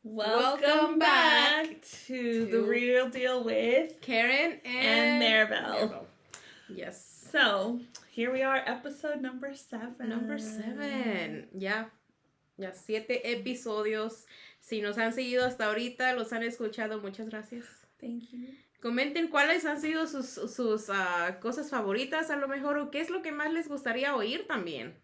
Welcome back to The Real Deal with Karen and Maribel. Yes. So, here we are, episode number 7. Ya 7 episodios. Si nos han seguido hasta ahorita, los han escuchado, muchas gracias. Thank you. Comenten cuáles han sido sus cosas favoritas a lo mejor, o qué es lo que más les gustaría oír también.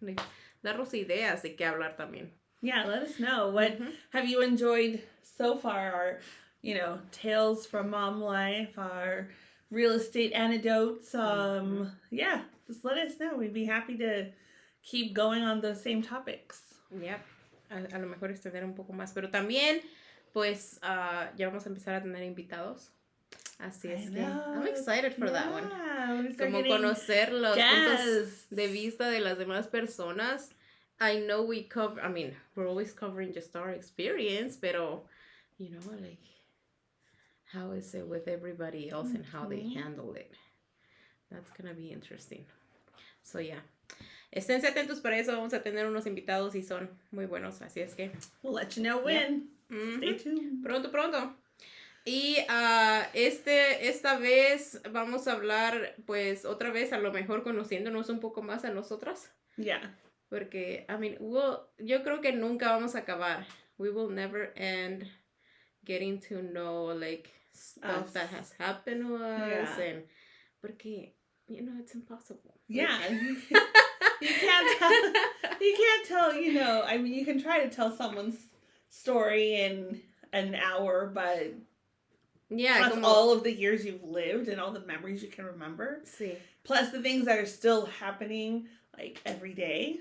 Darnos ideas de qué hablar también. Yeah, let us know. What have you enjoyed so far? Our, tales from mom life, our real estate anecdotes. Yeah, just let us know. We'd be happy to keep going on those same topics. Yep. A lo mejor extender un poco más. Pero también, pues, ya vamos a empezar a tener invitados. Así es que I'm excited for that one. Como conocer los puntos de vista de las demás personas. I know we're always covering just our experience, pero, how is it with everybody else and how they handle it? That's gonna be interesting. So, yeah. Esténse atentos para eso. Vamos a tener unos invitados y son muy buenos, así es que we'll let you know when. Stay tuned. Pronto. Y esta vez vamos a hablar, pues, otra vez, a lo mejor conociéndonos un poco más a nosotras. Yeah. Porque, yo creo que nunca vamos a acabar. We will never end getting to know, stuff that has happened to us. Yeah. And, porque, it's impossible. Yeah. You can't tell, you can try to tell someone's story in an hour, but plus all of the years you've lived and all the memories you can remember. Sí. Plus the things that are still happening, every day.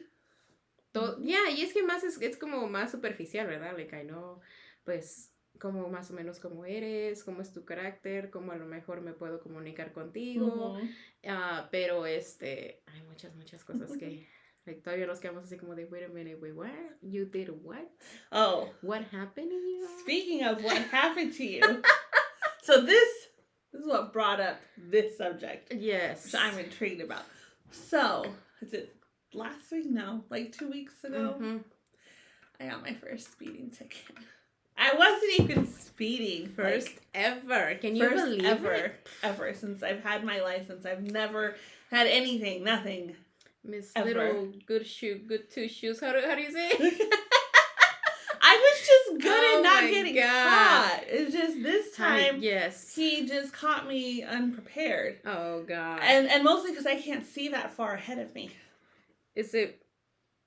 Y es que es como más superficial, ¿verdad? I know, pues, como más o menos cómo eres, cómo es tu carácter, cómo a lo mejor me puedo comunicar contigo. Pero, hay muchas cosas que, todavía nos quedamos así como de, wait a minute, wait, what? You did what? Oh. What happened to you? Speaking of what happened to you. So this is what brought up this subject. Yes. Which I'm intrigued about. So, is it last week? No, 2 weeks ago. I got my first speeding ticket. I wasn't even speeding. First ever. Can you believe it? Ever since I've had my license. I've never had anything, nothing. Miss ever. Little good two shoes. How do you say it? I was just good at not getting caught. It's just this time, yes, he just caught me unprepared. Oh, God. And mostly because I can't see that far ahead of me. Is it,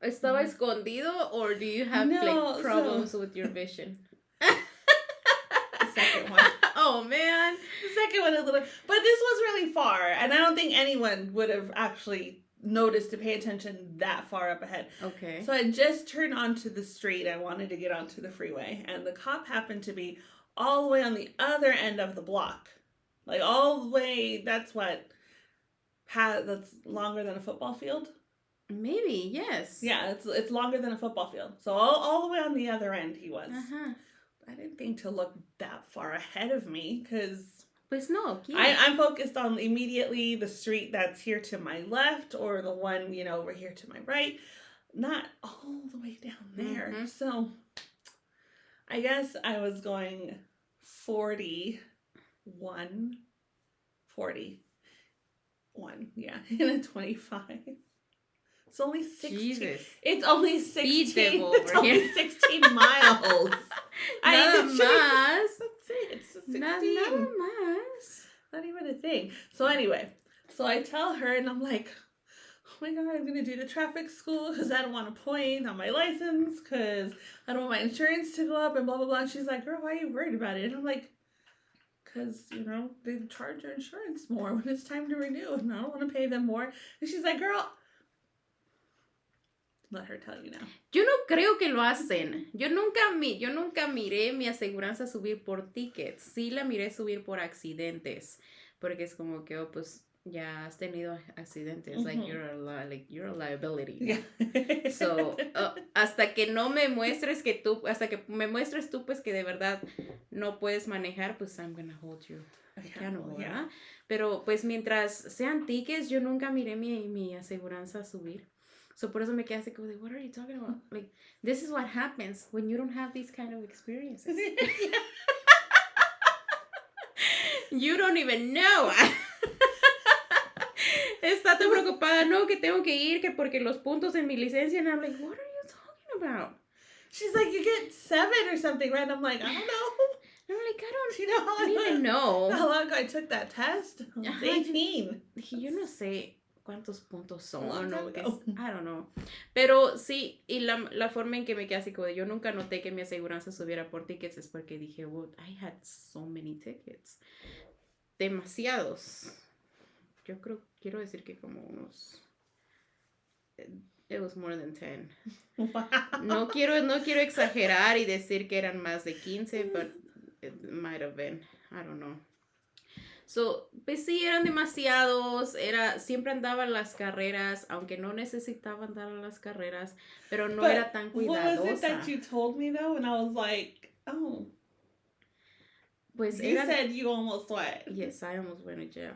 estaba escondido, or do you have, problems with your vision? The second one. Oh, man. The second one is a little, but this was really far, and I don't think anyone would have actually noticed to pay attention that far up ahead. Okay. So I just turned onto the street. I wanted to get onto the freeway, and the cop happened to be all the way on the other end of the block. All the way, that's longer than a football field. Maybe, yes. Yeah, it's longer than a football field. So all the way on the other end he was. I didn't think to look that far ahead of me, because pues no, I'm focused on immediately the street that's here to my left, or the one, over here to my right. Not all the way down there. So I guess I was going 41, yeah, in a 25. It's only 16. Jesus. It's only 16. Speed devil it's over only here. 16 miles. Nada más. That's it. It's 16. Nada más. Not even a thing. So anyway, I tell her, and I'm like, oh my God, I'm going to do the traffic school because I don't want a point on my license, because I don't want my insurance to go up and blah, blah, blah. And she's like, girl, why are you worried about it? And I'm like, because, they charge your insurance more when it's time to renew, and I don't want to pay them more. And she's like, girl, let her tell you now. Yo no creo que lo hacen. Yo nunca miré mi aseguranza subir por tickets. Sí la miré subir por accidentes. Porque es como que, pues, ya has tenido accidentes. You're a liability. Yeah. So, hasta que me muestres tú, pues, que de verdad no puedes manejar, pues, I'm gonna hold you accountable, ¿verdad? Pero, pues, mientras sean tickets, yo nunca miré mi aseguranza subir. So por eso me quedé así como de, what are you talking about? Like, this is what happens when you don't have these kind of experiences. You don't even know. Está tan preocupada, no, que tengo que ir, que porque los puntos en mi licencia. And I'm like, what are you talking about? She's like, you get 7 or something, right? I'm like, I don't know. I'm like, I don't even know. How long ago I took that test? I was 18. Yo no sé cuántos puntos son. No, I don't know. Pero sí, y la forma en que me quedé así como de, yo nunca noté que mi aseguranza subiera por tickets es porque dije, well, I had so many tickets. Demasiados. Yo quiero decir que como unos... It was more than 10. Wow. No quiero exagerar y decir que eran más de 15, but it might have been. I don't know. So, pues sí, eran demasiados. Siempre andaba en las carreras, aunque no necesitaba andar en las carreras, pero no era tan cuidadosa. What was it that you told me though? And I was like, oh. Pues you said you almost went. Yes, I almost went to jail.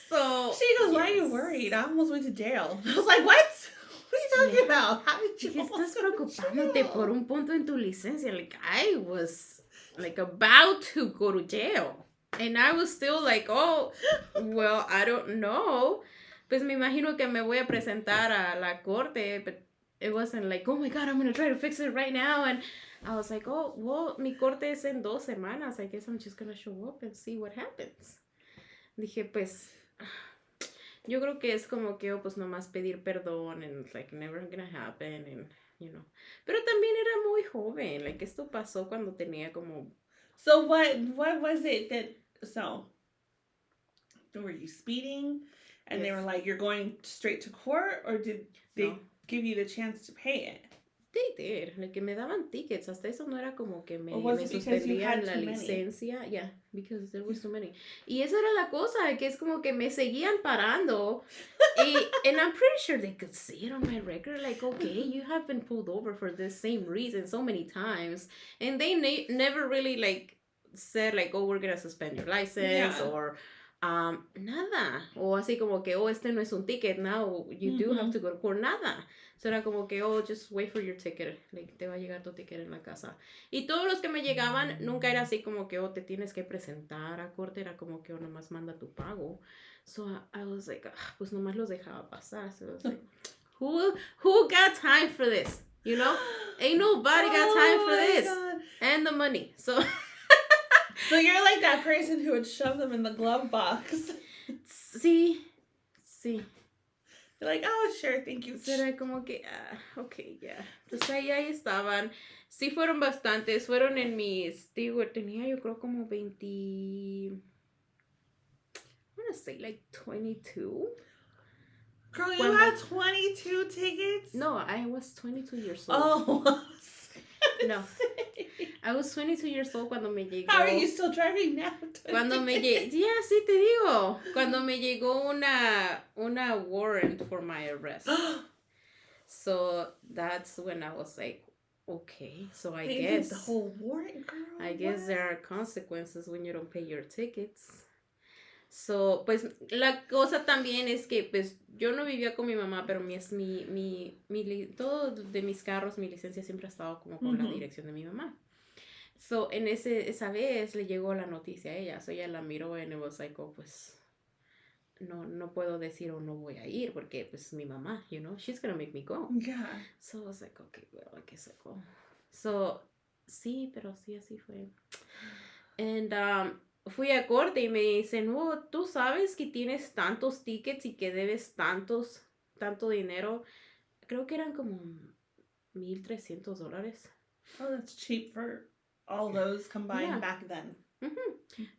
So she goes, why are you worried? I almost went to jail. I was like, what? What are you talking about? How did you estás preocupándote por un punto en tu licencia? Like, I was like about to go to jail. And I was still like, oh, well, I don't know. Pues me imagino que me voy a presentar a la corte, but it wasn't like, oh my God, I'm going to try to fix it right now. And I was like, oh, well, mi corte es en 2 semanas. I guess I'm just going to show up and see what happens. Dije, pues, yo creo que es como que, pues, nomás pedir perdón and it's like, never gonna happen and, you know. Pero también era muy joven. Like, esto pasó cuando tenía como... So what was it that, so, were you speeding and they were like, you're going straight to court, or did they give you the chance to pay it? They did. Like, que me daban tickets. Hasta eso no era como que me suspendían la licencia. Yeah, because there was so many. Y esa era la cosa, que es como que me seguían parando. And I'm pretty sure they could see it on my record. Like, okay, you have been pulled over for this same reason so many times. And they never really, like, said, like, oh, we're going to suspend your license, or... nada. O así como que, oh, este no es un ticket, now you do have to go to court, nada. So era como que, oh, just wait for your ticket, like, te va a llegar tu ticket en la casa. Y todos los que me llegaban, nunca era así como que, oh, te tienes que presentar a corte, era como que, oh, nomás manda tu pago. So I was like, pues nomás los dejaba pasar. So I was like, who got time for this? You know? Ain't nobody got time for this. God. And the money. So... So you're like that person who would shove them in the glove box. Sí. You're like, oh, sure, thank you. Era como que, okay, yeah. Entonces ahí estaban. Sí fueron bastantes. Fueron en mis, digo, tenía yo creo como 20, I want to say like 22. Girl, you had 22 tickets? No, I was 22 years old. Oh, no. I was 22 years old cuando me llegó. How are you still driving now? Cuando me llegó, yeah, sí te digo. Cuando me llegó una warrant for my arrest. So that's when I was like, okay, so I guess the whole warrant, girl. I guess there are consequences when you don't pay your tickets. So, pues, la cosa también es que, pues, yo no vivía con mi mamá, pero todo de mis carros, mi licencia siempre ha estado como con la dirección de mi mamá. So, esa vez le llegó la noticia a ella. So, ella la miró and it was like, oh, pues, no puedo decir o no voy a ir porque, pues, mi mamá, you know, she's gonna make me go. Yeah. So, I was like, okay, well, I guess I go. So, sí, pero sí, así fue. And, fui a corte y me dicen, oh, tú sabes que tienes tantos tickets y que debes tanto dinero. Creo que eran como $1,300. Oh, that's cheap for all those combined back then.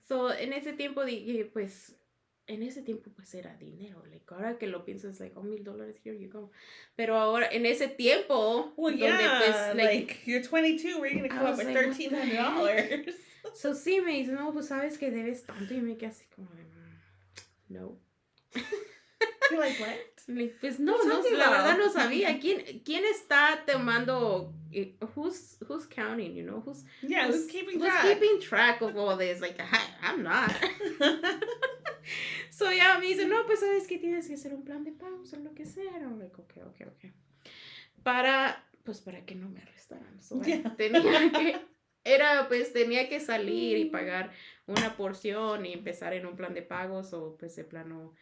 So, en ese tiempo dije, pues, era dinero. Like, ahora que lo pienso, es like, oh, $1,000, here you go. Pero ahora, en ese tiempo, well, yeah, pues, like, you're 22, where are you going to come up with $1,300? So, sí, me dice, no, pues, sabes que debes tanto. Y me quedé así como, no. You're like, what? Like, pues, no, la verdad no sabía. ¿Quién está tomando, who's counting, you know? Who's keeping track? Who's keeping track of all this? Like, I'm not. So ya me dice, no, pues sabes que tienes que hacer un plan de pagos o lo que sea. And I'm like, okay. Para que no me arrestaran. So, tenía que salir y pagar una porción y empezar en un plan de pagos o pues de plano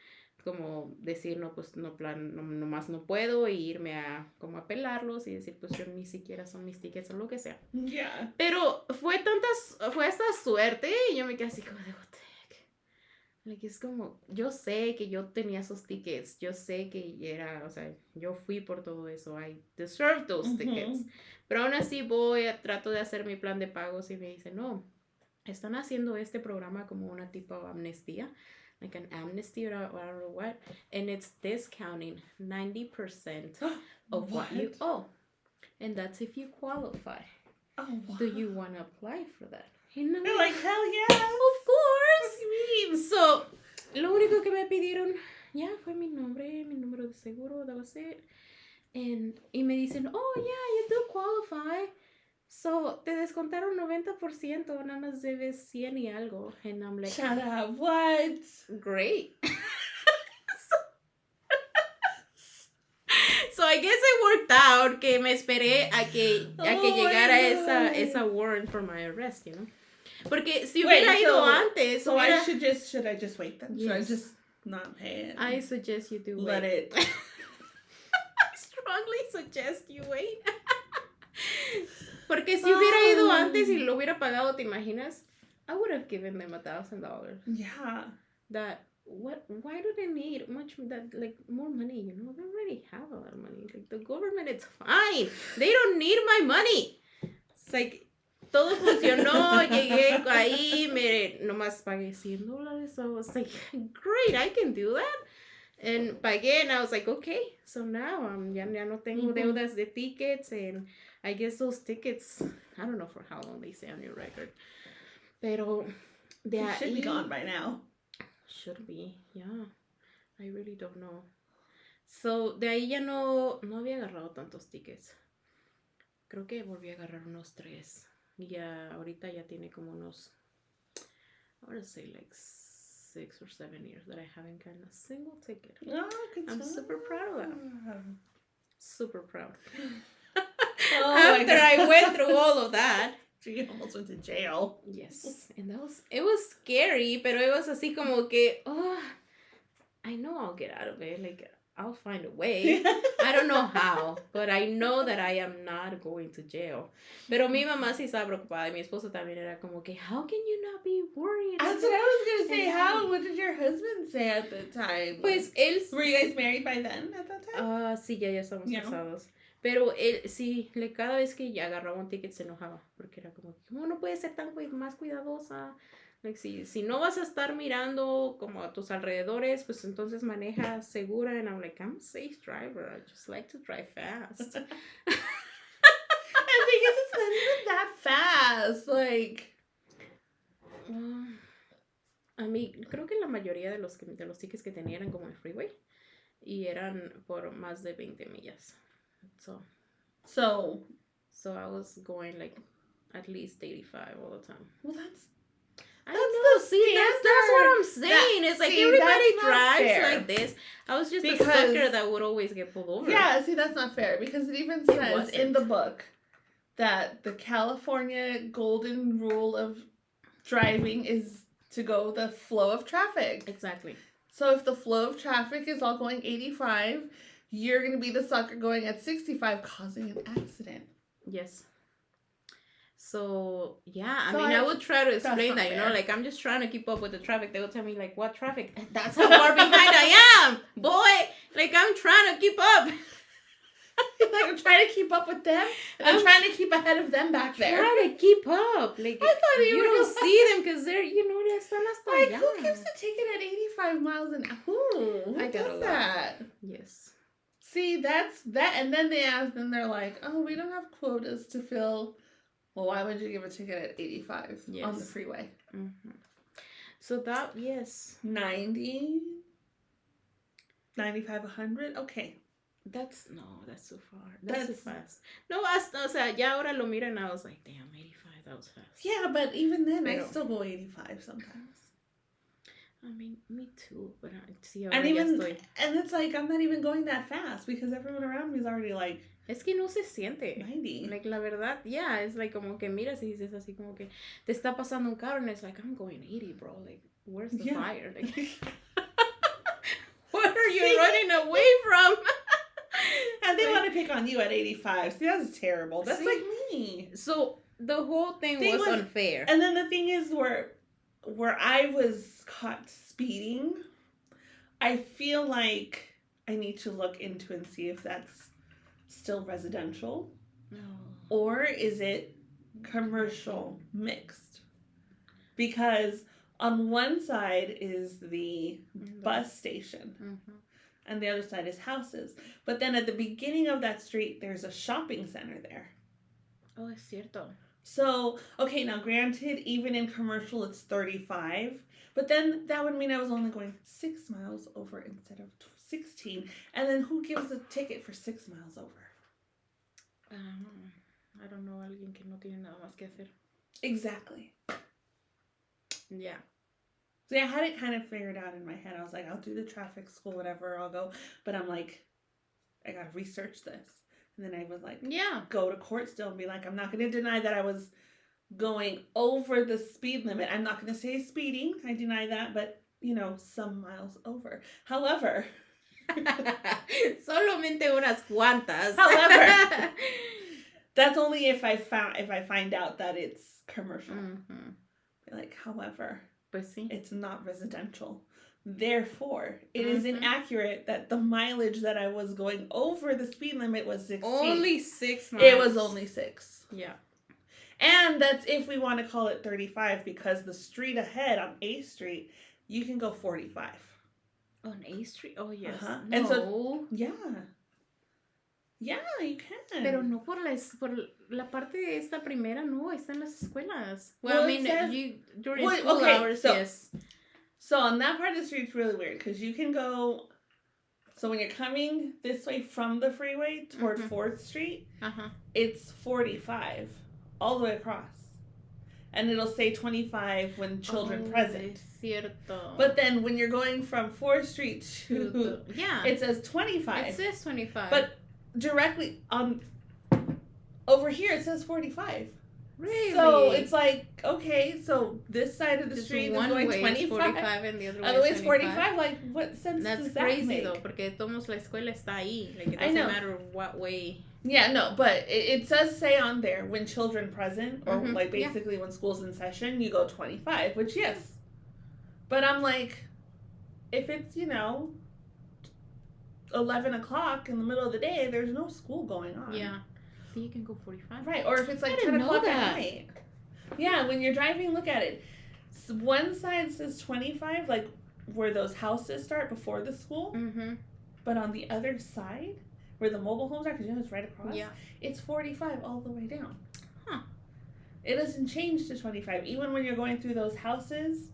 como decir, no, pues nomás no puedo e irme a como a pelarlos y decir, pues yo ni siquiera son mis tickets o lo que sea. Yeah. Pero fue esta suerte y yo me quedé así como de, what the heck. Like, es como, yo sé que yo tenía esos tickets, yo sé que era, o sea, yo fui por todo eso, I deserve those tickets. Pero aún así trato de hacer mi plan de pagos y me dice, no, están haciendo este programa como una tipo de amnistía. Like an amnesty or I don't know what, and it's discounting 90% of what you owe, and that's if you qualify. Oh, wow. Do you want to apply for that? And I'm like, hell yeah, of course. What do you mean? So, lo único que me pidieron fue mi nombre, mi número de seguro, that was it. Y me dicen, oh yeah, you do qualify. So, te descontaron 90%, nada más debes 100 y algo. And I'm like, shut up, what? Great. So, I guess it worked out que me esperé a que llegara esa warrant for my arrest, you know? Porque si hubiera ido antes. So should I just wait then? Yes. Should I just not pay it? I suggest you do Let wait. it. I strongly suggest you wait. Porque si hubiera ido antes y lo hubiera pagado, ¿te imaginas? I would have given them $1,000. Yeah. Why do they need more money, you know? They already have a lot of money. Like, the government, it's fine. They don't need my money. It's like, todo funcionó, llegué ahí, nomás pagué $100. So I was like, great, I can do that. And pagué, and I was like, okay. So now, ya no tengo deudas de tickets, and I guess those tickets, I don't know for how long they say on your record. Pero they should be gone by now. Should be, yeah. I really don't know. So, de ahí ya no había agarrado tantos tickets. Creo que volví a agarrar unos 3. Y ya, ahorita ya tiene como unos, I want to say like 6 or 7 years that I haven't gotten a single ticket. Oh, good I'm job. super proud of that. Super proud. After I went through all of that. You almost went to jail. Yes, and it was scary, pero it was así como que, I know I'll get out of it. Like, I'll find a way. I don't know how, but I know that I am not going to jail. Pero mi mamá sí estaba preocupada, y mi esposo también era como que, how can you not be worried? That's what I was going to say. What did your husband say at the time? Pues Were you guys married by then, at that time? Sí, ya estamos casados. Pero él, sí, cada vez que ya agarraba un ticket se enojaba, porque era como, ¿cómo no puedes ser tan más cuidadosa? Like, si no vas a estar mirando como a tus alrededores, pues entonces maneja segura. And I'm like, I'm a safe driver. I just like to drive fast. I think it's not even that fast. Like, a mí, creo que la mayoría de los tickets que tenía eran como en freeway. Y eran por más de 20 millas. So I was going like at least 85 all the time. Well, that's I know. See, that's what I'm saying. It's like everybody drives like this. I was just a sucker that would always get pulled over. Yeah, see, that's not fair because it even says in the book that the California golden rule of driving is to go the flow of traffic. Exactly. So if the flow of traffic is all going 85, you're going to be the sucker going at 65, causing an accident. Yes. So, yeah, I would try to explain that, you know, like, I'm just trying to keep up with the traffic. They would tell me, like, what traffic? That's how far behind I am, boy. Like, I'm trying to keep up. Like, I'm trying to keep up with them, and I'm trying to keep ahead of them back there. Trying to keep up. Like, I thought you don't see them because they're, you know, they're están hasta allá. Like, who gives a ticket at 85 miles an hour? Who does that? Yes. See, that's that. And then they ask, and they're like, oh, we don't have quotas to fill. Well, why would you give a ticket at 85 on the freeway? Mm-hmm. So that, yes. 90? 95, 100? Okay. That's too far. That's too fast. No, o sea, ya ahora lo miran, I was like, damn, 85, that was fast. Yeah, but even then, I still go 85 sometimes. I mean, me too, but sí, ahora ya estoy. And it's like, I'm not even going that fast because everyone around me is already like... Es que no se siente. 90. Like, la verdad, yeah, it's like como que miras y dices así como que te está pasando un carro and it's like, I'm going 80, bro. Like, where's the fire? Like, what are you running away from? And they want to pick on you at 85. See, that's terrible. That's like me. So, the whole thing was unfair. And then the thing is where I was caught speeding, I feel like I need to look into and see if that's still residential. No. Or is it commercial mixed? Because on one side is the bus station. Mm-hmm. And the other side is houses. But then at the beginning of that street, there's a shopping center there. Oh, es cierto. So, okay, now granted, even in commercial, it's 35. But then that would mean I was only going 6 miles over instead of 16. And then who gives a ticket for 6 miles over? I don't know, alguien que no tiene nada más que hacer. Exactly. Yeah. So I had it kind of figured out in my head. I was like, I'll do the traffic school, whatever, I'll go. But I'm like, I got to research this. And then I would like go to court still and be like, I'm not going to deny that I was going over the speed limit. I'm not going to say speeding. I deny that, but, you know, some miles over. However. Solamente unas cuantas. However. That's only if I find out that it's commercial. Mm-hmm. Like, however. Pues sí. It's not residential. Therefore, it is inaccurate that the mileage that I was going over the speed limit was 16. Only 6 miles. It was only 6. Yeah. And that's if we want to call it 35 because the street ahead on A Street, you can go 45. On A Street? Oh, yes. Uh-huh. No. And so, yeah. Yeah, you can. Pero no por la parte de esta primera, no, está en las escuelas. Well, I mean, during school hours, yes. So on that part of the street, it's really weird because you can go. So when you're coming this way from the freeway toward 4th Street, it's 45 all the way across. And it'll say 25 when children present. Cierto. But then when you're going from 4th Street to it says 25. It says 25. But directly over here it says 45. Really? So it's like, okay, so this side of the street is going 25. 45 and the other way is 45. Like, what sense That's does that crazy make? though, porque todos la escuela está ahí. Like, it doesn't matter what way. Yeah, no, but it does say on there when children present, or like basically when school's in session, you go 25, which yes. But I'm like, if it's, 11 o'clock in the middle of the day, there's no school going on. Yeah. So you can go 45. Right, or if it's like 10 o'clock at night. Yeah, when you're driving, look at it. So one side says 25, like where those houses start before the school. Mm-hmm. But on the other side, where the mobile homes are, because it's right across, it's 45 all the way down. Huh. It doesn't change to 25. Even when you're going through those houses,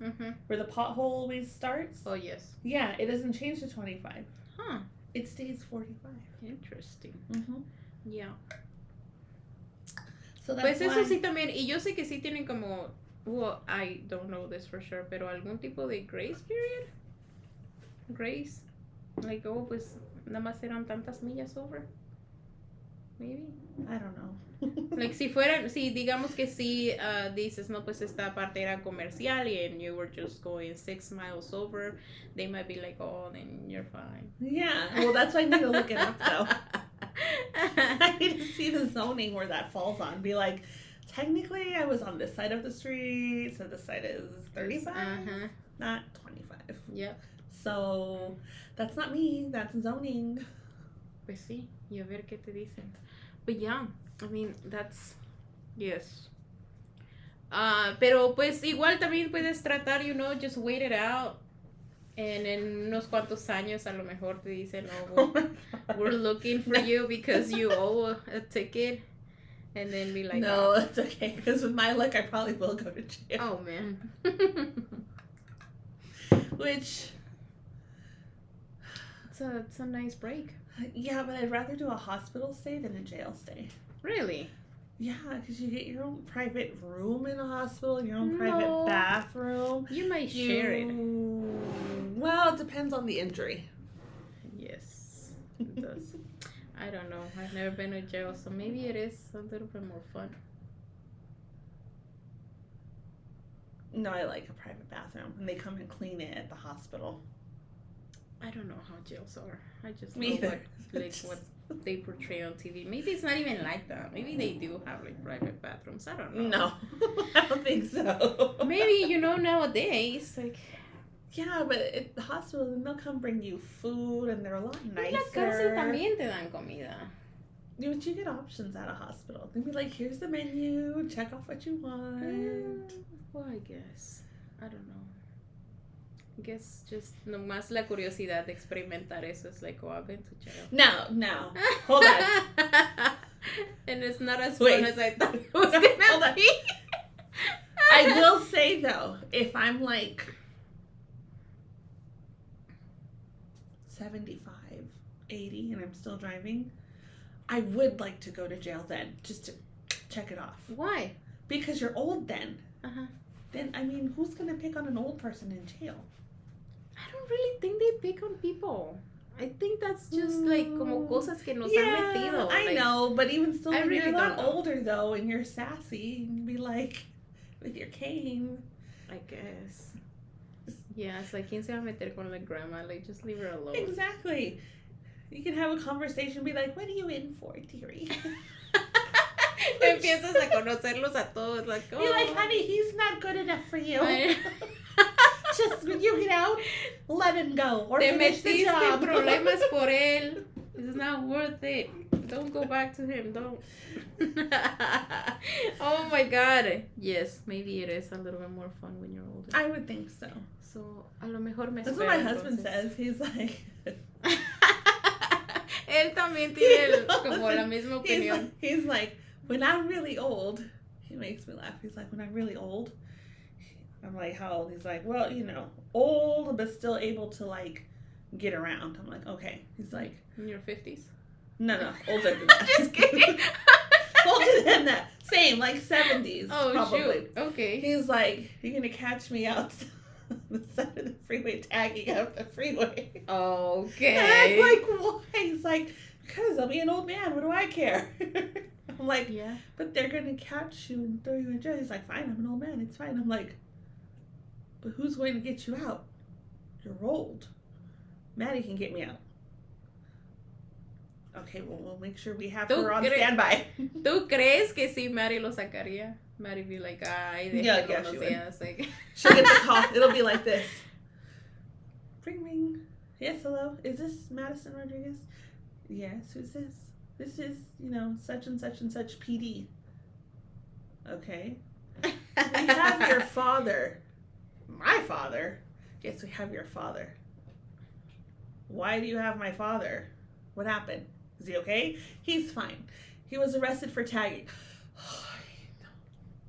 where the pothole always starts. Oh, yes. Yeah, it doesn't change to 25. Huh. It stays 45. Interesting. Mm-hmm. Yeah. So pues eso sí también, y yo sé que sí tienen como, well, I don't know this for sure, pero algún tipo de grace period? Grace? Like, oh, pues nada más eran tantas millas over? Maybe? I don't know. Like, si digamos que si dices, no, pues esta parte era comercial and you were just going 6 miles over, they might be like, oh, then you're fine. Yeah, well, that's why I need to look it up, though. I need to see the zoning where that falls on. Be like, technically, I was on this side of the street, so this side is 35, not 25. Yep. So, that's not me. That's zoning. Pues sí, y a ver qué te dicen. But yeah, I mean, that's, yes. Pero pues igual también puedes tratar, just wait it out. And en unos cuantos años a lo mejor te dicen, oh, well, we're looking for you because you owe a ticket. And then be like, no, it's okay. Because with my luck, I probably will go to jail. Oh, man. Which... It's a nice break. Yeah, but I'd rather do a hospital stay than a jail stay. Really? Yeah, because you get your own private room in a hospital, your own private bathroom. You might share it. Well, it depends on the injury. Yes, it does. I don't know. I've never been to jail, so maybe it is a little bit more fun. No, I like a private bathroom, and they come and clean it at the hospital. I don't know how jails are. I just Me know either. what they portray on TV. Maybe it's not even like that. Maybe they do have like private bathrooms. I don't know. No, I don't think so. Maybe, nowadays, like... Yeah, but at the hospital, then they'll come bring you food, and they're a lot nicer. En la cárcel también te dan comida. Yeah, but you get options at a hospital. They'll be like, here's the menu, check off what you want. Well, I guess. I don't know. I guess just nomás la curiosidad de experimentar eso es like, oh, I've been to jail. No. Hold on. And it's not as fun as I thought it was gonna be. I will say, though, if I'm like 75, 80, and I'm still driving, I would like to go to jail then, just to check it off. Why? Because you're old then. Uh-huh. Then, I mean, who's going to pick on an old person in jail? I don't really think they pick on people. I think that's just like como cosas que nos han metido. I know, but even still, when really you're a lot older though, and you're sassy, you can be like, with your cane. I guess. Yeah, it's like, ¿quién se va a meter con la grandma? Like, just leave her alone. Exactly. You can have a conversation, be like, what are you in for, dearie? Empiezas a conocerlos a todos, like, oh. You're like, honey, he's not good enough for you. Just when you get out, let him go or Te finish the metiste job. problemas por él. It's not worth it. Don't go back to him. Don't. Oh my God. Yes, maybe it is a little bit more fun when you're older. I would think so. So, a lo mejor me That's espero, what my husband entonces. says. He's like... Él también tiene como la misma opinión. He's like, when I'm really old, he makes me laugh. He's like, when I'm really old, I'm like, how old? He's like, well, old, but still able to, like, get around. I'm like, okay. He's like... In your 50s? No, older than that. Just kidding. Older than that. Same, like 70s. Oh, probably. shoot. Okay. He's like, you're going to catch me out the side of the freeway, tagging up the freeway. Okay. And I'm like, why? He's like, because I'll be an old man. What do I care? I'm like, yeah. But they're going to catch you and throw you in jail. He's like, fine, I'm an old man. It's fine. I'm like, but who's going to get you out? You're old. Maddie can get me out. Okay, well, we'll make sure we have her on standby. ¿Tú crees que si Mary lo sacaría? Mary be like, ay, yeah, unos she días. Like... She'll get the call. It'll be like this. Ring, ring. Yes, hello. Is this Madison Rodriguez? Yes, who's this? This is, such and such PD. Okay. We have your father. My father? Yes, we have your father. Why do you have my father? What happened? Is he okay? He's fine. He was arrested for tagging.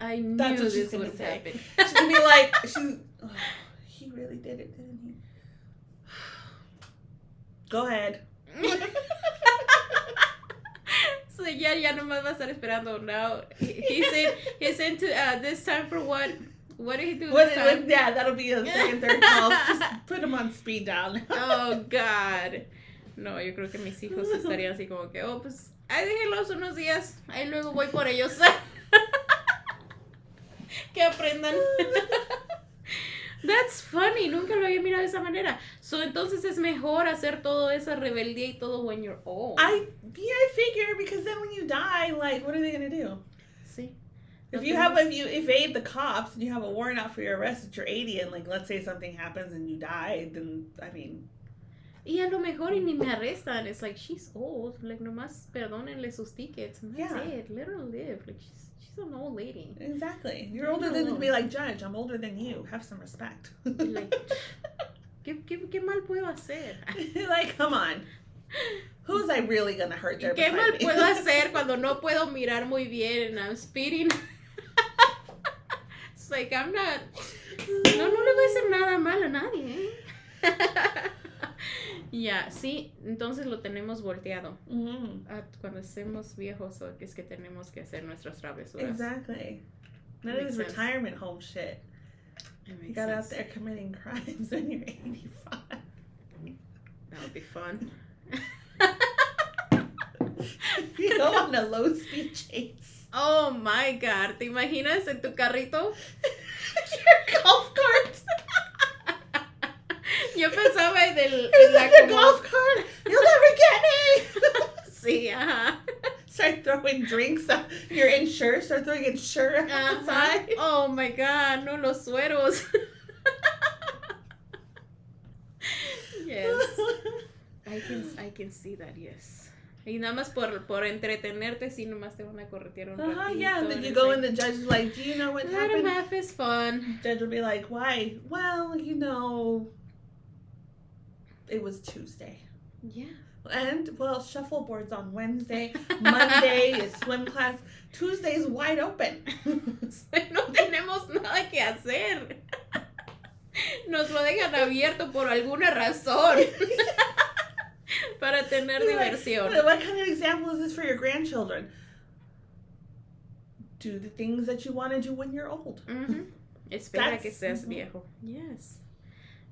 I knew That's what this she's would say. happen. She's gonna be like, he really did it, didn't he? Go ahead. So ya nomás va a estar esperando now. He's into this time for what? What did he do this time? Yeah, that'll be a second, third call. Just put him on speed dial. Oh, God. No, yo creo que mis hijos estarían así como que, oh, pues, ahí déjenlos unos días. Ahí luego voy por ellos. Que aprendan. That's funny. Nunca lo había mirado de esa manera. So, entonces es mejor hacer toda esa rebeldía y todo when you're old. I figure, because then when you die, like, what are they going to do? Sí. If you evade the cops and you have a warrant out for your arrest at you're 80 and, like, let's say something happens and you die, then, I mean... Y a lo mejor y ni me arrestan. It's like, she's old. Like, nomás perdónenle sus tickets. And that's it. Let her live. Like, she's an old lady. Exactly. You're older than to be like, Judge, I'm older than you. Have some respect. Like, ¿qué mal puedo hacer? Like, come on. Who's I really gonna hurt there? ¿Qué mal puedo hacer cuando no puedo mirar muy bien and I'm speeding? It's like, I'm not... No le voy a hacer nada mal a nadie, Ya, sí, entonces lo tenemos volteado. Cuando estemos viejos, es que tenemos que hacer nuestras travesuras. Exactly. None of this retirement home shit. You got out there committing crimes when you're 85. That would be fun. You go on a low-speed chase. Oh my God. ¿Te imaginas en tu carrito? Your golf cart. Yo pensaba en your golf cart. You'll never get me. Sí, ajá. Start throwing drinks. You're insured. Start throwing insurance outside. Oh my God. No, los sueros. Yes. I can see that, yes. Y nada más por entretenerte, sí, nomás te van a corretear un ratito. Yeah, then you go and the judge is like, do you know what happened? Let him have his fun. Judge will be like, why? Well, it was Tuesday. Yeah. And, well, shuffleboard's on Wednesday. Monday is swim class. Tuesday's wide open. No tenemos nada que hacer. Nos lo dejan abierto por alguna razón. Para tener diversión. What kind of example is this for your grandchildren? Do the things that you want to do when you're old. Mm-hmm. Espera que seas viejo. Yes.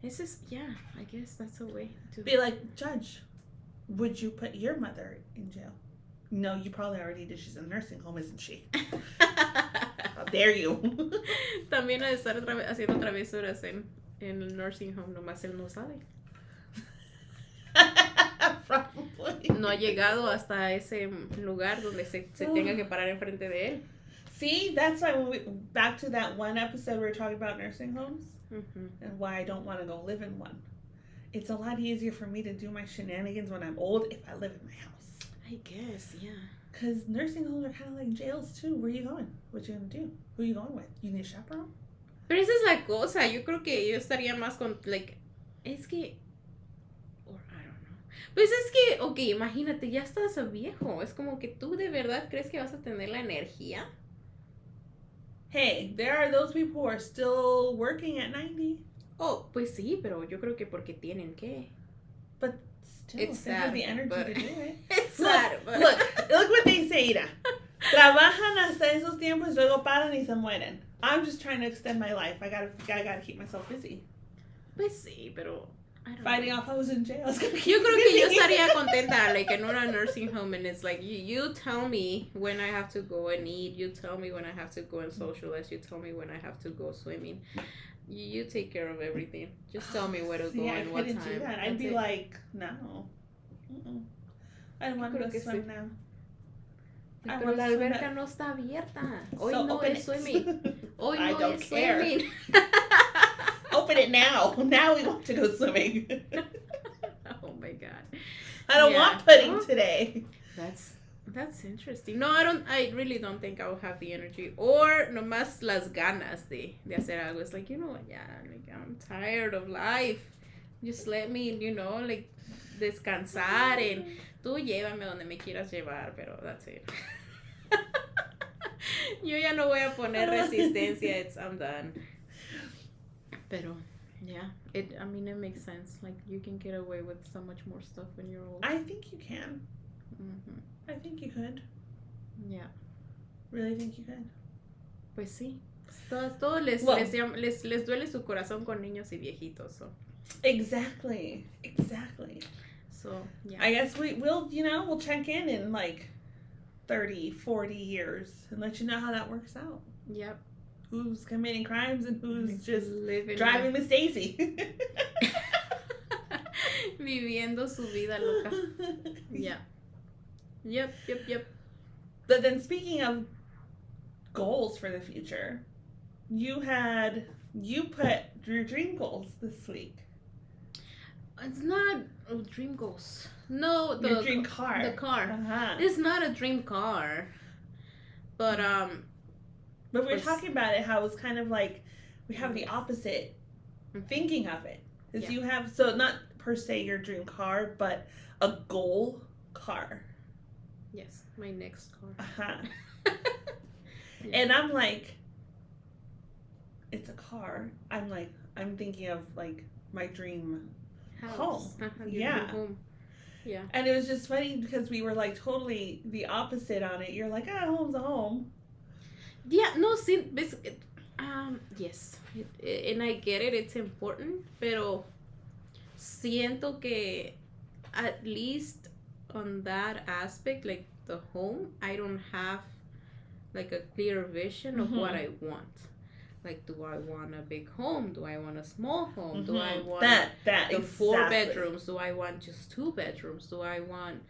This is, yeah, I guess that's a way to... Be like, Judge, would you put your mother in jail? No, you probably already did. She's in a nursing home, isn't she? How dare you? También ha de estar haciendo travesuras en el nursing home, nomás él no sabe. Probably. No ha llegado hasta ese lugar donde se tenga que parar enfrente de él. See, that's why back to that one episode we were talking about nursing homes and why I don't want to go live in one. It's a lot easier for me to do my shenanigans when I'm old if I live in my house. I guess, yeah. Because nursing homes are kind of like jails too. Where are you going? What you going to do? Who are you going with? You need a chaperone? Pero esa es la cosa. Yo creo que yo estaría más con, es que... Pues es que, ok, imagínate, ya estás viejo. Es como que tú de verdad crees que vas a tener la energía. Hey, there are those people who are still working at 90. Oh, pues sí, pero yo creo que porque tienen que. But still, it's they sad, have the energy but... to do it. It's sad, but... Look what they say, Ira. Trabajan hasta esos tiempos, luego paran y se mueren. I'm just trying to extend my life. I gotta keep myself busy. Pues sí, pero... Fighting off I was in jail. Yo creo que yo estaría contenta, en una nursing home, and it's like, you tell me when I have to go and eat, you tell me when I have to go and socialize, you tell me when I have to go swimming. You take care of everything. Just tell me where to go and what time. Do that. I'd be like, no. I don't want to go swim now. Pero la alberca no está abierta. Hoy no es swimming. Hoy no es swimming. Open it now. Now we want to go swimming. Oh my God. I don't want pudding today. That's interesting. No, I really don't think I'll have the energy or nomás las ganas de hacer algo. It's like, I'm tired of life. Just let me, descansar and tú llévame donde me quieras llevar, pero that's it. Yo ya no voy a poner resistencia. I'm done. Pero, yeah, it makes sense. You can get away with so much more stuff when you're old. I think you can. Mm-hmm. I think you could. Yeah. Really think you could. Pues sí. Todos les duele su corazón con niños y viejitos. So. Exactly. So, yeah. I guess we'll we'll check in 30, 40 years and let you know how that works out. Yep. Who's committing crimes and who's just living driving Miss Daisy. Viviendo su vida loca. Yeah. Yep. But then speaking of goals for the future, you put your dream goals this week. It's not dream goals. No, your dream car. The car. Uh-huh. It's not a dream car. But But we were talking about it, how it's kind of like we have the opposite thinking of it. Is you have, so not per se your dream car, but a goal car. Yes, my next car. Uh-huh. And I'm like, it's a car. I'm thinking of my dream home. Yeah. Home. Yeah. And it was just funny because we were totally the opposite on it. You're like, home's a home. Yeah, no, see, Yes. And I get it, it's important, pero siento que at least on that aspect, like the home, I don't have like a clear vision of what I want. Like, do I want a big home? Do I want a small home? Do I want the 4 bedrooms? Do I want just 2 bedrooms? Do I want,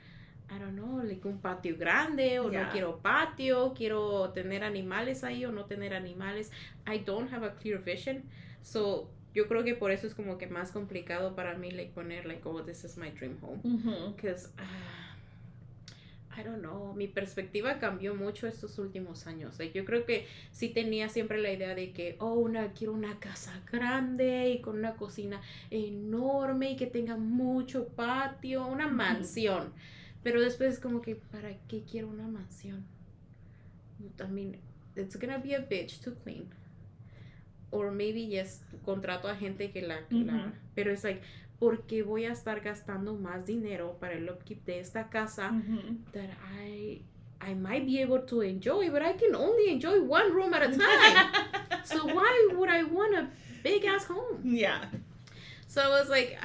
I don't know, like un patio grande o no quiero patio? Quiero tener animales ahí o no tener animales? I don't have a clear vision. So, yo creo que por eso es como que más complicado para mí, like, poner, like, oh, this is my dream home. Because, I don't know, mi perspectiva cambió mucho estos últimos años. Like, yo creo que sí tenía siempre la idea de que, quiero una casa grande y con una cocina enorme y que tenga mucho patio, una mansión. Pero después es como que, ¿para qué quiero una mansión? I mean, it's gonna be a bitch to clean. Or maybe, yes, contrato a gente que la pero es like, ¿por qué voy a estar gastando más dinero para el upkeep de esta casa that I might be able to enjoy, but I can only enjoy one room at a time? So why would I want a big ass home? Yeah. So I was like,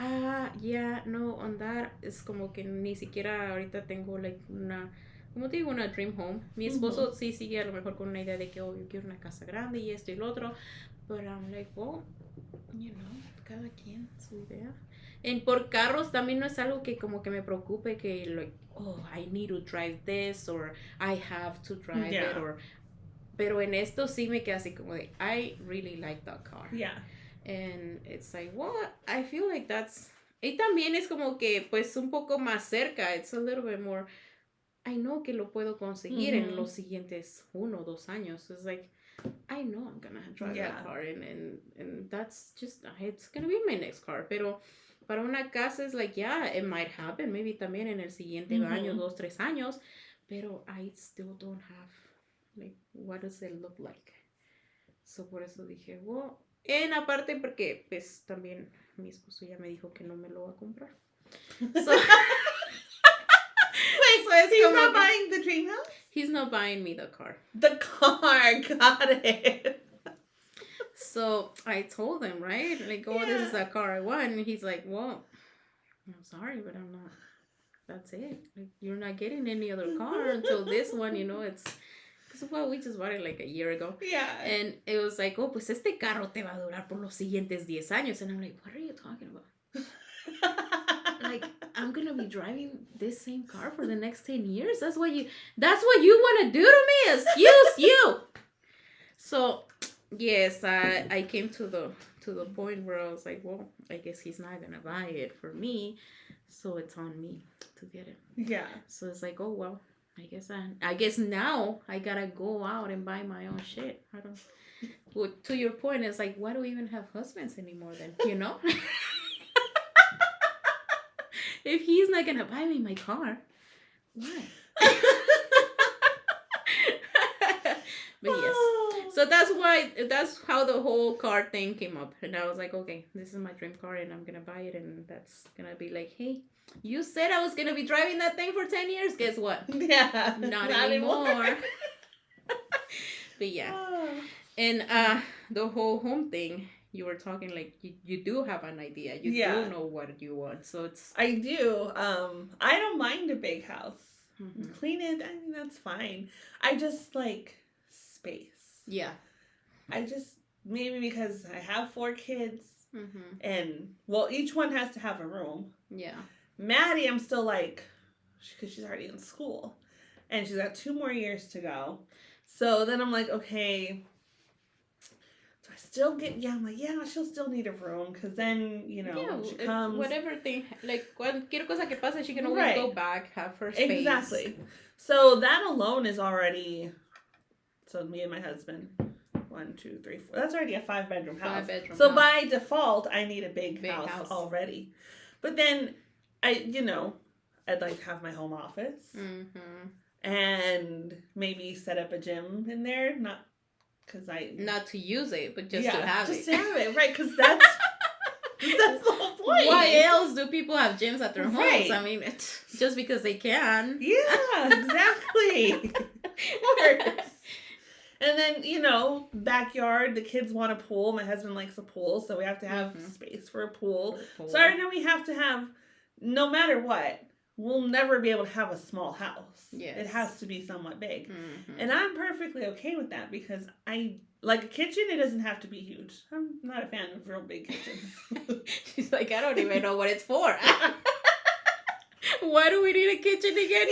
no, on that es como que ni siquiera ahorita tengo like una, como te digo, una dream home. Mi esposo sí sigue a lo mejor con una idea de que, yo quiero una casa grande y esto y lo otro, but I'm like, well, cada quien su idea. Y por carros también no es algo que como que me preocupe que like, I need to drive this or I have to drive it or, pero en esto sí me queda así como de, I really like that car. Yeah. And it's like, I feel like that's, y también es como que pues un poco más cerca, it's a little bit more, I know que lo puedo conseguir en los siguientes 1 o 2 años. It's like, I know I'm gonna drive that car and that's just, it's gonna be my next car, pero para una casa es like, it might happen, maybe también en el siguiente año, 2, 3 años, pero I still don't have, like, what does it look like? So, por eso dije, en aparte porque, pues, también mi esposo ya me dijo que no me lo va a comprar. So, he's not buying the dream house? He's not buying me the car. The car, got it. So I told him, right? Like, this is the car I want. And he's like, well, I'm sorry, but I'm not. That's it. Like, you're not getting any other car until this one, it's... Because, we just bought it like a year ago. Yeah. And it was like, pues este carro te va a durar por los siguientes 10 años. And I'm like, what are you talking about? Like, I'm going to be driving this same car for the next 10 years? That's what you want to do to me? Excuse you. So... yes, I came to the point where I was like, well, I guess he's not gonna buy it for me, so it's on me to get it. Yeah. So it's like, I guess now I gotta go out and buy my own shit. Well, to your point, it's like, why do we even have husbands anymore then? If he's not gonna buy me my car, why? But yes. So that's how the whole car thing came up. And I was like, okay, this is my dream car and I'm going to buy it. And that's going to be like, hey, you said I was going to be driving that thing for 10 years. Guess what? Yeah. Not anymore. But yeah. And the whole home thing, you were talking like you do have an idea. You do know what you want. So it's... I do. I don't mind a big house. Clean it. I mean, that's fine. I just like space. Yeah. I just, maybe because I have 4 kids and, each one has to have a room. Yeah. Maddie, I'm still like, because she's already in school and she's got 2 more years to go. So then I'm like, okay, do I still get, I'm like, she'll still need a room because then, she comes. Whatever thing, like, cualquier cosa que pase, she can always go back, have her space. Exactly. So that alone is already... So me and my husband, 1, 2, 3, 4. That's already a 5-bedroom house. So by default, I need a big house already. But then, I'd like to have my home office. And maybe set up a gym in there. Not to use it, but just to have it. Just to have it, right? Because that's the whole point. Why else do people have gyms at their homes? Right. I mean, it's just because they can. Yeah, exactly. And then, backyard, the kids want a pool. My husband likes a pool, so we have to have space for a pool. So I know we have to have, no matter what, we'll never be able to have a small house. Yes. It has to be somewhat big. Mm-hmm. And I'm perfectly okay with that because like a kitchen, it doesn't have to be huge. I'm not a fan of real big kitchens. She's like, I don't even know what it's for. Why do we need a kitchen again?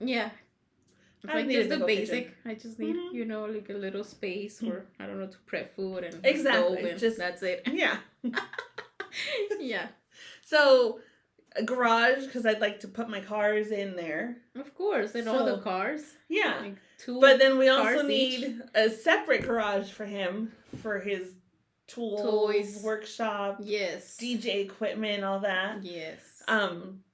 Yeah. It's like just the basic. Kitchen. I just need, like a little space or, I don't know, to prep food and exactly. stove and just, that's it. Yeah. Yeah. So, a garage, because I'd like to put my cars in there. Of course, and all the cars. Yeah. Like but then we also need a separate garage for him, for his toys, workshop, yes, DJ equipment, all that. Yes.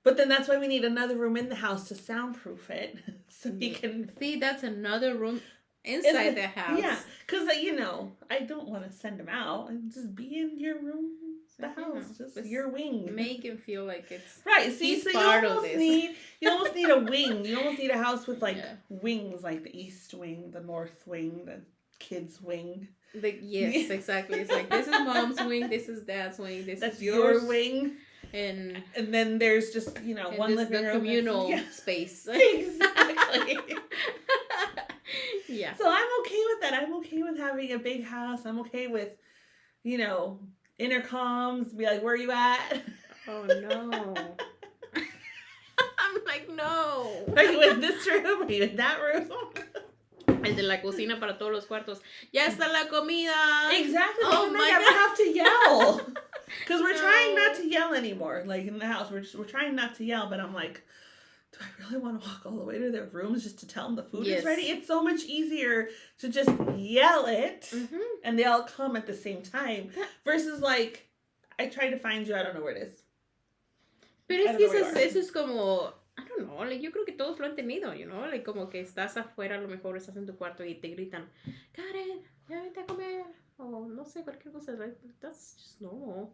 But then that's why we need another room in the house to soundproof it, so he can see. That's another room inside the house. Yeah, because I don't want to send him out and just be in your room, the house, just your wing. Make him feel like it's right. See, so you almost need a wing. You almost need a house with wings, like the east wing, the north wing, the kids wing. Yes, exactly. It's like this is mom's wing, this is dad's wing, that's is yours. Your wing. And then there's just, one living room. Communal space. Exactly. Yeah. So I'm okay with that. I'm okay with having a big house. I'm okay with, intercoms. Be like, where are you at? Oh, no. I'm like, no. Are you in this room? Are you in that room? El de la cocina para todos los cuartos. Ya está la comida. Exactly. Oh my God. God. Have to yell. Because we're trying not to yell anymore. Like in the house, we're trying not to yell. But I'm like, do I really want to walk all the way to their rooms just to tell them the food is ready? It's so much easier to just yell it and they all come at the same time. Versus like, I try to find you, I don't know where it is. Pero es que eso es como... I don't know, like, yo creo que todos lo han tenido, like, como que estás afuera, a lo mejor estás en tu cuarto y te gritan, Karen, ya vente a comer, o no sé, cualquier cosa, like, that's just normal.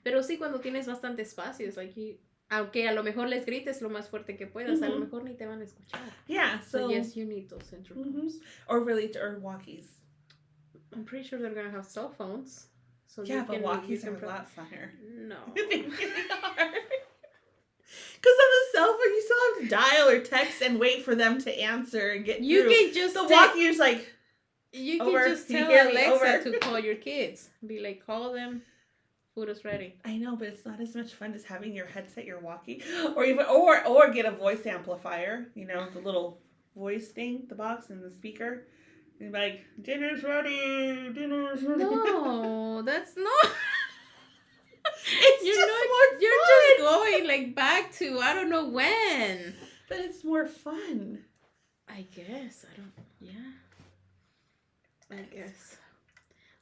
Pero sí, cuando tienes bastante espacio, es like, aunque a lo mejor les grites lo más fuerte que puedas, a lo mejor ni te van a escuchar. Yeah, so yes, you need those intercoms. Or walkies. I'm pretty sure they're gonna have cell phones. So yeah, but walkies are a lot funner. No. Because on the cell phone, you still have to dial or text and wait for them to answer and get through. You can just... The walkie's like... You can just tell Alexa to call your kids. Be like, call them. Food is ready. I know, but it's not as much fun as having your headset, your walkie. Or even or get a voice amplifier. The little voice thing, the box and the speaker. And be like, dinner's ready. No, that's not... It's you're just going like back to I don't know when. But it's more fun. I guess. I guess.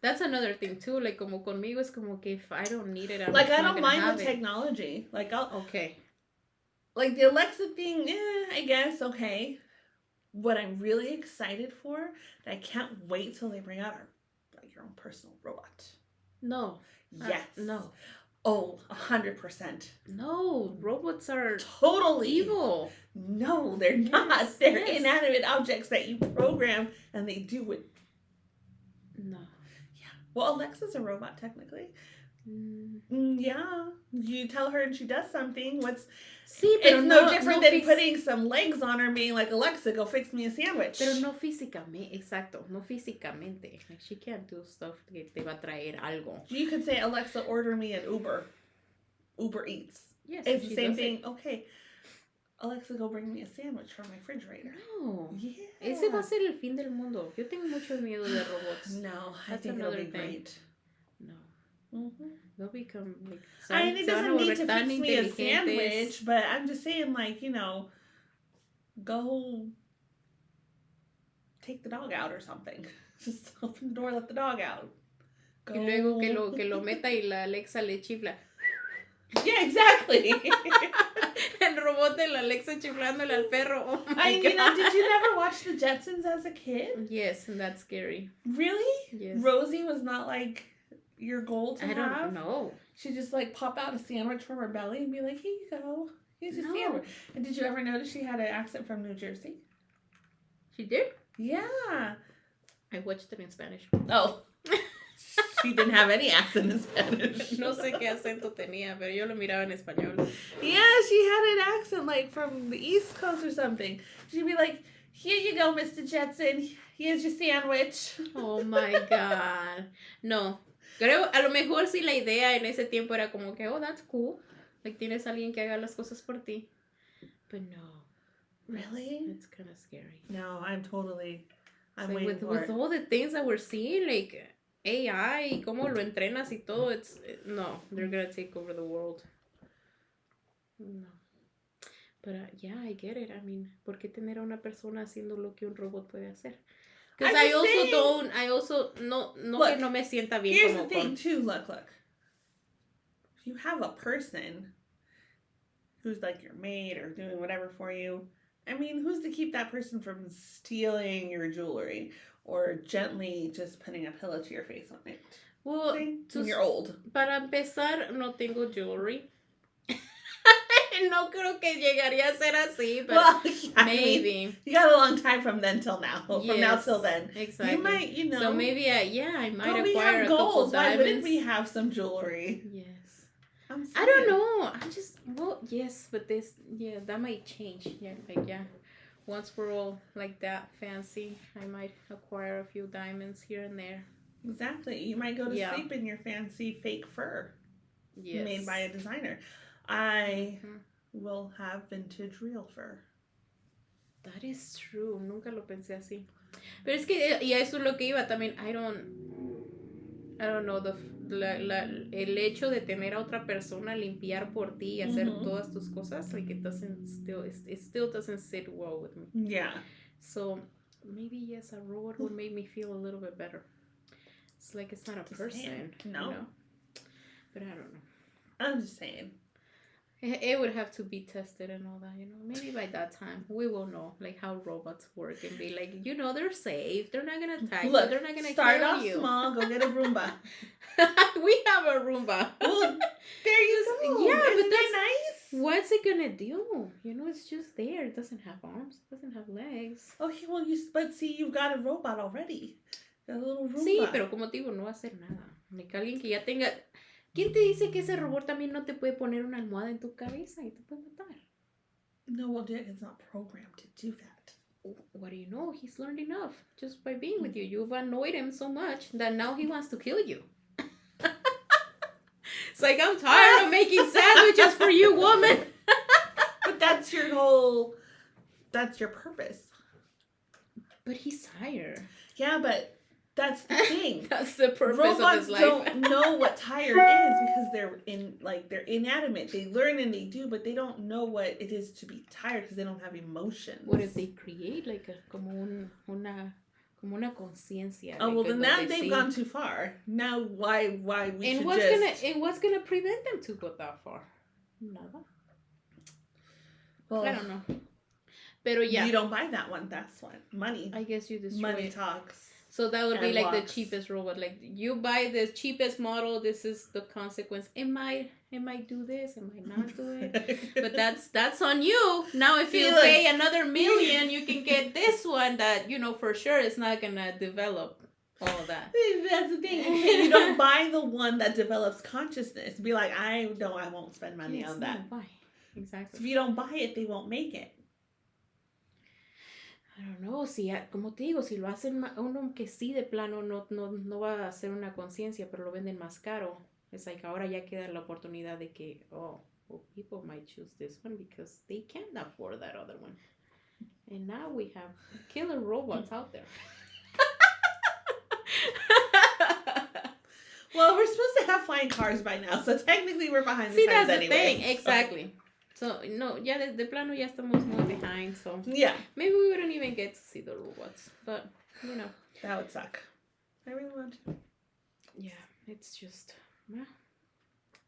That's another thing too. Like como conmigo es como que if I don't need it, I don't mind the technology. Like okay. Like the Alexa thing, I guess, okay. What I'm really excited for, that I can't wait till they bring out your own personal robot. No. Yes. No. Oh, 100%. No, robots are totally evil. No, they're not. They're inanimate objects that you program and they do it. No. Yeah. Well, Alexa's a robot, technically. Yeah. You tell her and she does something. It's no different than putting some legs on her and being like, Alexa, go fix me a sandwich. Pero no físicamente, exacto, no físicamente. Like, she can't do stuff que te va a traer algo. You could say, Alexa, order me an Uber. Uber Eats. Yes, it's the same thing. Okay. Alexa, go bring me a sandwich from my refrigerator. No. Yeah. Ese va a ser el fin del mundo. Yo tengo mucho miedo de robots. No, I think it'll be great. No. Mm-hmm. They'll become like... it doesn't need to fix me a sandwich, but I'm just saying, like, go take the dog out or something. Just open the door, let the dog out. Go. Y luego que lo meta y la Alexa le chifla. Yeah, exactly. El robot de la Alexa chiflándole al perro. Oh my God. Did you never watch the Jetsons as a kid? Yes, and that's scary. Really? Yes. Rosie was not like your goal to have? I don't know. She'd just like pop out a sandwich from her belly and be like, here you go. Here's your sandwich. And did you ever notice she had an accent from New Jersey? She did? Yeah. I watched it in Spanish. Oh. She didn't have any accent in Spanish. No sé qué acento tenía, pero yo lo miraba en español. Yeah, she had an accent like from the East Coast or something. She'd be like, "Here you go, Mr. Jetson. Here's your sandwich." Oh my God. No. Creo, a lo mejor sí la idea en ese tiempo era como que, oh, that's cool. Like, tienes a alguien que haga las cosas por ti. But no. Really? It's kind of scary. No, I'm So waiting for with it. all the things that we're seeing, like AI, y cómo lo entrenas y todo, no, they're gonna take over the world. No. But yeah, I get it. I mean, ¿por qué tener a una persona haciendo lo que un robot puede hacer? Because no look, que no me sienta bien. Here's the thing too, look. If you have a person who's like your maid or doing whatever for you, I mean, who's to keep that person from stealing your jewelry or gently just putting a pillow to your face on it? Well, when you're old. Para empezar, no tengo jewelry. No creo que llegaría a ser así, but well, yeah, maybe. I mean, you got a long time from then till now. Yes, from now till then. Exactly. You might, So maybe I might acquire we have a goals. couple diamonds. Why wouldn't we have some jewelry? Yes. I don't know. Yes, but that might change. Yeah, once we're all like that fancy, I might acquire a few diamonds here and there. Exactly. You might go to sleep in your fancy fake fur. Yes. Made by a designer. I will have vintage real fur. That is true. Nunca lo pensé así. Pero es que, y eso es lo que iba también. I don't know, el hecho de tener a otra persona limpiar por ti y hacer todas tus cosas, like it still doesn't sit well with me. Yeah. So maybe yes, a robot would make me feel a little bit better. It's like it's not a person. No. You know? But I don't know. I'm just saying. It would have to be tested and all that, Maybe by that time we will know, like, how robots work and be like, they're safe. They're not gonna attack you. They're not gonna start kill off you. Small. Go get a Roomba. We have a Roomba. Well, there you go. Yeah, Isn't but that's nice. What's it gonna do? It's just there. It doesn't have arms. It doesn't have legs. Okay, well, but see, you've got a robot already. A little Roomba. Sí, pero como te digo, no va a hacer nada. Like, alguien que ya tenga. ¿Quién te dice que ese robot también no te puede poner una almohada en tu cabeza y te puede matar? No, well, it's not programmed to do that. What do you know? He's learned enough just by being with you. You've annoyed him so much that now he wants to kill you. It's like, I'm tired of making sandwiches for you, woman. But that's your purpose. But he's tired. Yeah, but that's the thing. That's the purpose Robots of his life. don't know what tired is because they're inanimate. They learn and they do, but they don't know what it is to be tired because they don't have emotions. What if they create like como una conciencia? Oh, well, then now they've gone too far. Now why we should just... And what's gonna prevent them to go that far? Nada. Well, I don't know. Pero yeah. You don't buy that one. That's what. Money. I guess you destroy Money it. talks. So that would be like the cheapest robot. Like, you buy the cheapest model, this is the consequence. It might do this, it might not do it. But that's on you. Now if you pay another $1 million, you can get this one that, for sure is not gonna develop all of that. That's the thing. You don't buy the one that develops consciousness. Be like, I won't spend money on that. Why? Exactly. If you don't buy it, they won't make it. I don't know, como te digo, si lo hacen uno que sí de plano no va a hacer una conciencia, pero lo venden más caro. Es like ahora ya queda la oportunidad de que, people might choose this one because they can't afford that other one. And now we have killer robots out there. Well, we're supposed to have flying cars by now, so technically we're behind the times anyway. That's the thing, exactly. So, no, ya de plano ya estamos muy behind, so... Yeah. Maybe we wouldn't even get to see the robots, but, That would suck. I really want to. Yeah, it's just...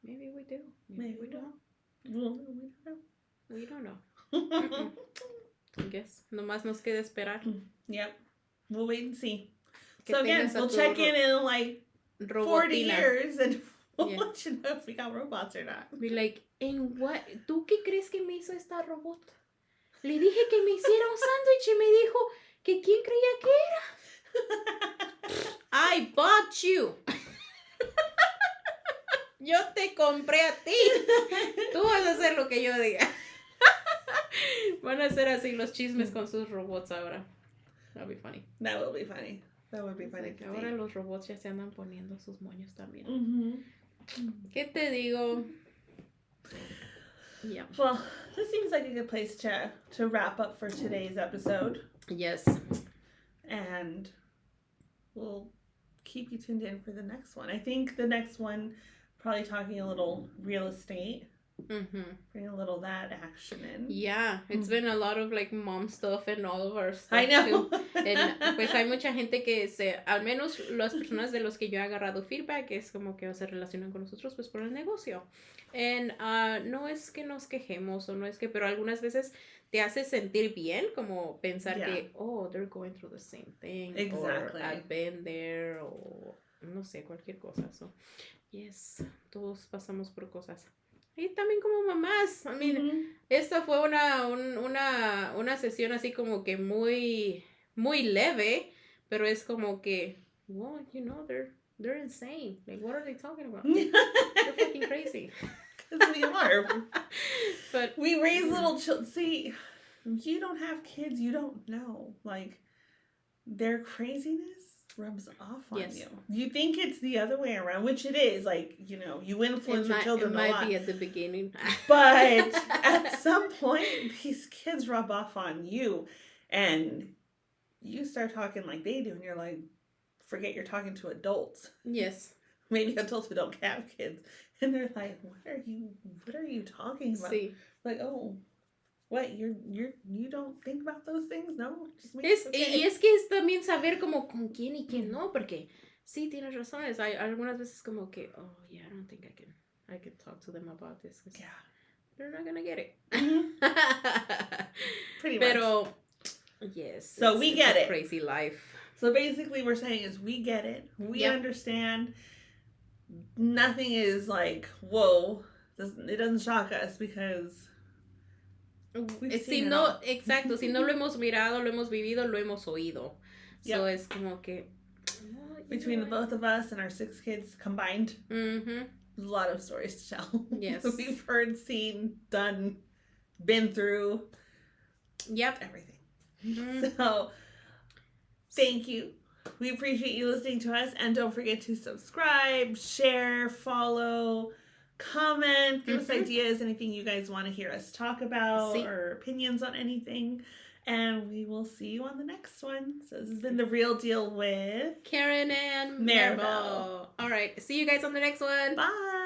maybe we do. Maybe we don't. Well, we don't know. I guess. Nomás nos queda esperar. Yep. We'll wait and see. So again, we'll check in like 40 years and we'll let you know if we got robots or not. Be like, ¿en what? ¿Tú qué crees que me hizo esta robot? Le dije que me hiciera un sándwich y me dijo ¿Que quién creía que era? I bought you. Yo te compré a ti. Tú vas a hacer lo que yo diga. Van a hacer así los chismes con sus robots ahora. That'll be funny. That will be funny. That would be funny. Que ahora los robots ya se andan poniendo sus moños también. Mm-hmm. ¿Qué te digo? Yeah. Well, this seems like a good place to wrap up for today's episode. Yes. And we'll keep you tuned in for the next one. I think the next one, probably talking a little real estate. Mm-hmm. Bring a little that action in. Yeah, it's been a lot of like mom stuff and all of our stuff. I know. Too. And pues hay mucha gente que al menos las personas de los que yo he agarrado feedback es como que se relacionan con nosotros pues por el negocio. And no es que nos quejemos o no es que, pero algunas veces te hace sentir bien como pensar que, oh, they're going through the same thing. Exactly. Or I've been there o no sé, cualquier cosa. So, yes, todos pasamos por cosas. Y también como mamás. I mean, esta fue una sesión así como que muy, muy leve, pero es como que, well, you know, they're insane. Like, what are they talking about? They're fucking crazy. Because we are. But we raise little children. See, you don't have kids, you don't know. Like, their craziness rubs off on you. You think it's the other way around, which it is. Like, you know, you influence your children a lot. It might be at the beginning. But at some point, these kids rub off on you. And you start talking like they do. And you're like, forget you're talking to adults. Yes. Maybe adults who don't have kids. And they're like, what are you talking about? Sí. Like, oh, what, you don't think about those things? No, just y es que es también saber como con quién y quién no, porque sí, tienes razones. Hay algunas veces como que, oh, yeah, I don't think I can talk to them about this. Yeah. They're not gonna get it. Pretty much. Pero, yes. So we get it. Crazy life. So basically we're saying is we get it. We understand. Nothing is like, whoa. It doesn't shock us because si no, exacto, si no lo hemos mirado, lo hemos vivido, lo hemos oído. So es como que between the both of us and our 6 kids combined, a lot of stories to tell. Yes. We've heard, seen, done, been through. Yep. Everything. So thank you. We appreciate you listening to us, and don't forget to subscribe, share, follow, comment, give us ideas, anything you guys want to hear us talk about, or opinions on anything, and we will see you on the next one. So this has been The Real Deal with Karen and Maribel. All right, see you guys on the next one. Bye.